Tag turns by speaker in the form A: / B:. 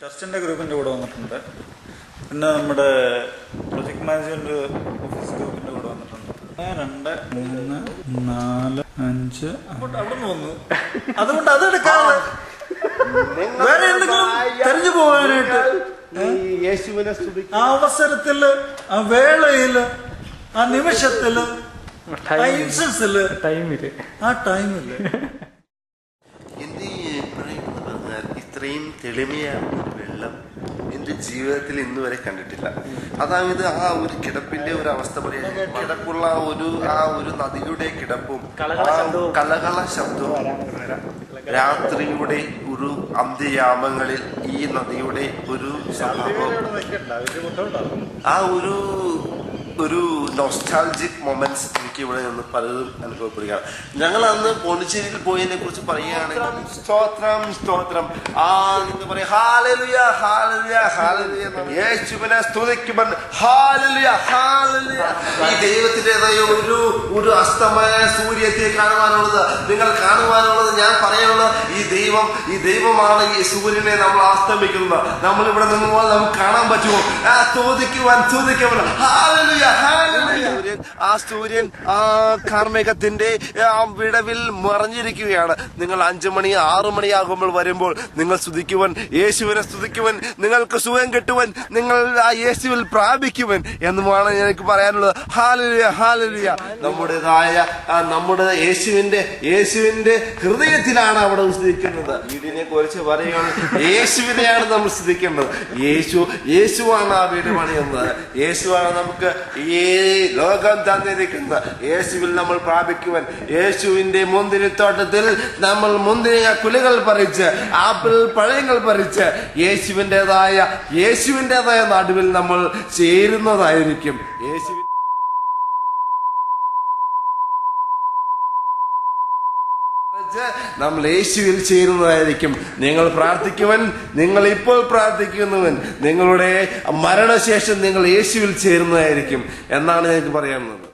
A: ചർച്ചിൻ്റെ ഗ്രൂപ്പിൻ്റെ കൂടെ വന്നിട്ടുണ്ട്. പിന്നെ നമ്മുടെ പ്രൊജക്ട് മാനേജ്മെന്റ് ഓഫീസ് ഗ്രൂപ്പിൻ്റെ കൂടെ വന്നിട്ടുണ്ട്. 2, 3, 4, 5 അവിടെ നിന്ന് വന്നു. അതുകൊണ്ട് അതെടുക്കാതെ വേറെ എന്തെങ്കിലും തെരഞ്ഞു പോകാനായിട്ട് ആ അവസരത്തില്, ആ വേളയില്, ആ നിമിഷത്തില്, ആ ഇൻസ്റ്റൻസില്, ആ ടൈമില്
B: എന്റെ ഇത്രയും തെളിമയാണ് വെള്ളം എന്റെ ജീവിതത്തിൽ ഇന്ന് വരെ കണ്ടിട്ടില്ല. അതായത് ആ ഒരു കിടപ്പിന്റെ ഒരു അവസ്ഥ പറയാൻ, കിടപ്പുള്ള ആ ഒരു നദിയുടെ കിടപ്പും കലകള ശബ്ദവും രാത്രിയുടെ ഒരു അന്ത്യയാമങ്ങളിൽ ഈ നദിയുടെ ഒരു സംഭവം, ആ ഒരു നൊസ്റ്റാൾജിക് മൊമെന്റ്സ് എനിക്ക് ഇവിടെ നിന്ന് പലതും അനുഭവപ്പെടുകയാണ്. ഞങ്ങൾ അന്ന് പോണ്ടിച്ചേരിയിൽ പോയതിനെ കുറിച്ച് പറയുകയാണെങ്കിൽ സ്തോത്രം നിങ്ങൾ പറയാം ഹല്ലേലൂയ ഹല്ലേലൂയ ഹല്ലേലൂയ, യേശുവിനെ സ്തുതിക്കുമ്പോൾ ഹല്ലേലൂയ ഹല്ലേലൂയ. ഈ ദൈവത്തിൻ്റെതായ ഒരു അസ്തമയ സൂര്യത്തെ കാണുവാനുള്ളത്, നിങ്ങൾ കാണുവാനുള്ളത്, ഞാൻ പറയാനുള്ളത് ഈ ദൈവമാണ് ഈ സൂര്യനെ നമ്മൾ അസ്തമിക്കുന്നത്. നമ്മൾ ഇവിടെ നിന്നുമ്പോൾ നമുക്ക് കാണാൻ പറ്റുമോ? സ്തുതിക്കുവാൻ ഹല്ലേലൂയ. ആ സൂര്യൻ ആ കാർമേഘത്തിന്റെ ആ വിടവിൽ മറഞ്ഞിരിക്കുകയാണ്. നിങ്ങൾ 5 മണി 6 മണിയാകുമ്പോൾ വരുമ്പോൾ നിങ്ങൾ സ്തുതിക്കുവൻ, യേശുവിനെ സ്തുതിക്കുവൻ, നിങ്ങൾക്ക് സുഖം കിട്ടുവൻ, നിങ്ങൾ ആ യേശുവിൽ പ്രാപിക്കുവൻ എന്നുമാണ് എനിക്ക് പറയാനുള്ളത്. Hallelujah hallelujah. നമ്മുടെ യേശുവിന്റെ ഹൃദയത്തിലാണ് അവിടെ സ്തുതിക്കുന്നത്. വീടിനെ കുറിച്ച് പറയുകയാണ്, യേശുവിനെയാണ് നമ്മൾ സ്തുതിക്കേണ്ടത്. യേശുവാണ് ആ വീട് പണിയുന്നത്. യേശുവാണ് നമുക്ക് ഈ ലോകം തന്നിരിക്കുന്നത്. യേശുവിൽ നമ്മൾ പ്രാപിക്കുവാൻ, യേശുവിന്റെ മുന്തിരിത്തോട്ടത്തിൽ നമ്മൾ മുന്തിരിങ്ങ കുലകൾ പറിച്ച്, ആപ്പിൾ പഴങ്ങൾ പറിച്ച് യേശുവിൻ്റെതായ നടുവിൽ നമ്മൾ ചേരുന്നതായിരിക്കും. നമ്മൾ യേശുവിൽ ചേരുന്നതായിരിക്കും. നിങ്ങൾ പ്രാർത്ഥിക്കുവൻ, നിങ്ങൾ ഇപ്പോൾ പ്രാർത്ഥിക്കുന്നവൻ, നിങ്ങളുടെ മരണശേഷം നിങ്ങൾ യേശുവിൽ ചേരുന്നതായിരിക്കും എന്നാണ് എനിക്ക് പറയാനുള്ളത്.